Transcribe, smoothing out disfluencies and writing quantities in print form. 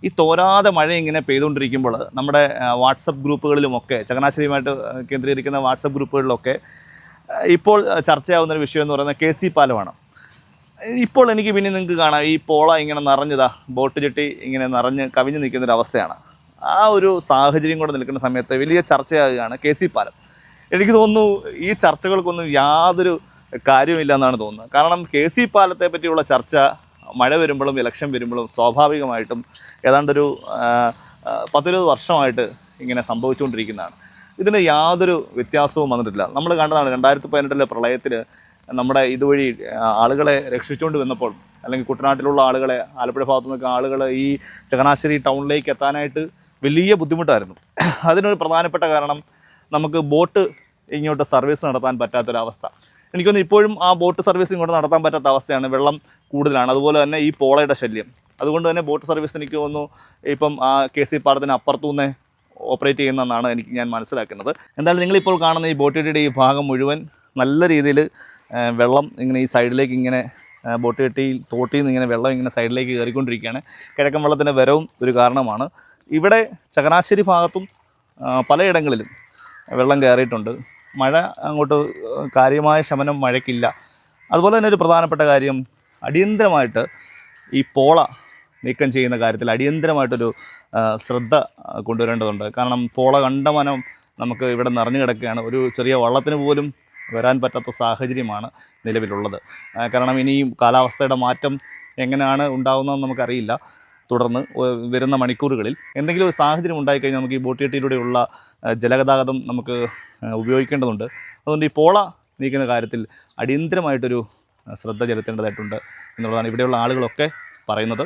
ഈ തോരാതെ മഴ ഇങ്ങനെ പെയ്തുകൊണ്ടിരിക്കുമ്പോൾ നമ്മുടെ വാട്സപ്പ് ഗ്രൂപ്പുകളിലുമൊക്കെ ചങ്ങനാശ്ശേരിയുമായിട്ട് കേന്ദ്രീകരിക്കുന്ന വാട്സപ്പ് ഗ്രൂപ്പുകളിലൊക്കെ ഇപ്പോൾ ചർച്ചയാവുന്നൊരു വിഷയം എന്ന് പറയുന്നത് KC പാലമാണ്. ഇപ്പോൾ എനിക്ക് പിന്നെ നിങ്ങൾക്ക് കാണാം ഈ പോള ഇങ്ങനെ നിറഞ്ഞതാ, ബോട്ട് ജെട്ടി ഇങ്ങനെ നിറഞ്ഞ് കവിഞ്ഞ് നിൽക്കുന്നൊരവസ്ഥയാണ്. ആ ഒരു സാഹചര്യം കൂടെ നിൽക്കുന്ന സമയത്ത് വലിയ ചർച്ചയാകുകയാണ് KC പാലം. എനിക്ക് തോന്നുന്നു ഈ ചർച്ചകൾക്കൊന്നും യാതൊരു കാര്യമില്ല എന്നാണ് തോന്നുന്നത്. കാരണം KC പാലത്തെ പറ്റിയുള്ള ചർച്ച മഴ വരുമ്പോഴും ഇലക്ഷൻ വരുമ്പോഴും സ്വാഭാവികമായിട്ടും ഏതാണ്ടൊരു 10-20 വർഷമായിട്ട് ഇങ്ങനെ സംഭവിച്ചുകൊണ്ടിരിക്കുന്നതാണ്. ഇതിന് യാതൊരു വ്യത്യാസവും വന്നിട്ടില്ല. നമ്മൾ കണ്ടതാണ് 2018 പ്രളയത്തിൽ നമ്മുടെ ഇതുവഴി ആളുകളെ രക്ഷിച്ചുകൊണ്ട് വന്നപ്പോൾ, അല്ലെങ്കിൽ കുട്ടനാട്ടിലുള്ള ആളുകളെ, ആലപ്പുഴ ഭാഗത്തു നിന്നൊക്കെ ആളുകൾ ഈ ചങ്ങനാശ്ശേരി ടൗണിലേക്ക് എത്താനായിട്ട് വലിയ ബുദ്ധിമുട്ടായിരുന്നു. അതിനൊരു പ്രധാനപ്പെട്ട കാരണം നമുക്ക് ബോട്ട് ഇങ്ങോട്ട് സർവീസ് നടത്താൻ പറ്റാത്തൊരവസ്ഥ. എനിക്കൊന്ന് ഇപ്പോഴും ആ ബോട്ട് സർവീസ് ഇങ്ങോട്ട് നടത്താൻ പറ്റാത്ത അവസ്ഥയാണ്. വെള്ളം കൂടുതലാണ്, അതുപോലെ തന്നെ ഈ പോളയുടെ ശല്യം. അതുകൊണ്ട് തന്നെ ബോട്ട് സർവീസ് എനിക്ക് തോന്നുന്നു ഇപ്പം ആ KC പാലത്തിന് അപ്പുറത്തുനിന്ന് ഓപ്പറേറ്റ് ചെയ്യുന്നതെന്നാണ് ഞാൻ മനസ്സിലാക്കുന്നത്. എന്തായാലും നിങ്ങളിപ്പോൾ കാണുന്ന ഈ ബോട്ട് ജെട്ടിയുടെ ഈ ഭാഗം മുഴുവൻ നല്ല രീതിയിൽ വെള്ളം ഇങ്ങനെ ഈ സൈഡിലേക്ക് ഇങ്ങനെ ബോട്ട് ജെട്ടിയിൽ തോട്ടിൽ നിന്ന് ഇങ്ങനെ വെള്ളം ഇങ്ങനെ സൈഡിലേക്ക് കയറിക്കൊണ്ടിരിക്കുകയാണ്. കിഴക്കൻ വെള്ളത്തിൻ്റെ വരവും ഒരു കാരണമാണ്. ഇവിടെ ചങ്ങനാശ്ശേരി ഭാഗത്തും പലയിടങ്ങളിലും വെള്ളം കയറിയിട്ടുണ്ട്. മഴ അങ്ങോട്ട് കാര്യമായ ശമനം മഴയ്ക്കില്ല. അതുപോലെ തന്നെ ഒരു പ്രധാനപ്പെട്ട കാര്യം, അടിയന്തരമായിട്ട് ഈ പോള നീക്കം ചെയ്യുന്ന കാര്യത്തിൽ അടിയന്തരമായിട്ടൊരു ശ്രദ്ധ കൊണ്ടുവരേണ്ടതുണ്ട്. കാരണം പോള കണ്ടമാനം നമുക്ക് ഇവിടെ നിറഞ്ഞു കിടക്കുകയാണ്. ഒരു ചെറിയ വള്ളത്തിന് പോലും വരാൻ പറ്റാത്ത സാഹചര്യമാണ് നിലവിലുള്ളത്. കാരണം ഇനിയും കാലാവസ്ഥയുടെ മാറ്റം എങ്ങനെയാണ് ഉണ്ടാകുന്നതെന്ന് നമുക്കറിയില്ല. തുടർന്ന് വരുന്ന മണിക്കൂറുകളിൽ എന്തെങ്കിലും ഒരു സാഹചര്യം ഉണ്ടായിക്കഴിഞ്ഞാൽ നമുക്ക് ഈ ബോട്ട് ജെട്ടിയിലൂടെയുള്ള ജലഗതാഗതം നമുക്ക് ഉപയോഗിക്കേണ്ടതുണ്ട്. അതുകൊണ്ട് ഈ പോള നീക്കുന്ന കാര്യത്തിൽ അടിയന്തരമായിട്ടൊരു ശ്രദ്ധ ചെലുത്തേണ്ടതായിട്ടുണ്ട് എന്നുള്ളതാണ് ഇവിടെയുള്ള ആളുകളൊക്കെ പറയുന്നത്.